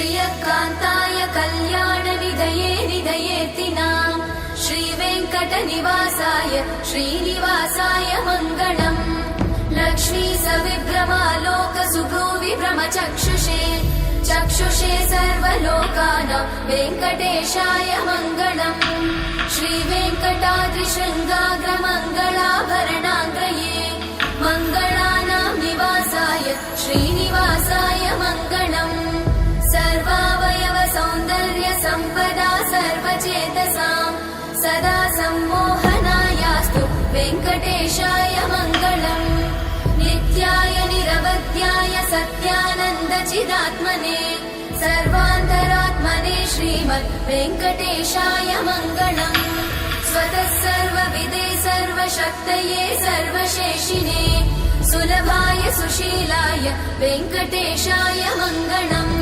श्रियकान्ताय कल्याणनिधये निधयेऽर्तिनाम् श्रीवेङ्कटनिवासाय श्रीनिवासाय मङ्गलम् लक्ष्मी सविभ्रमालोकसुभ्रूविभ्रमचक्षुषे चक्षुषे सर्वलोकानां वेङ्कटेशाय मङ्गलम् श्रीवेङ्कटाद्रिशृङ्गाग्रमङ्गलाभरणाङ्गये मङ्गलानां निवासाय श्रीनिवासाय मङ्गलम् सर्वावयव सौन्दर्य सम्पदा सर्वचेतसां सदा सम्मोहनायास्तु वेङ्कटेशाय मङ्गलम् नित्याय निरवध्याय सत्यानन्दचिदात्मने सर्वान्तरात्मने श्रीमद् वेङ्कटेशाय मङ्गलम् स्वतः सर्वविदे सर्वशक्तये सर्वशेषिने सुलभाय सुशीलाय वेङ्कटेशाय मङ्गलम्।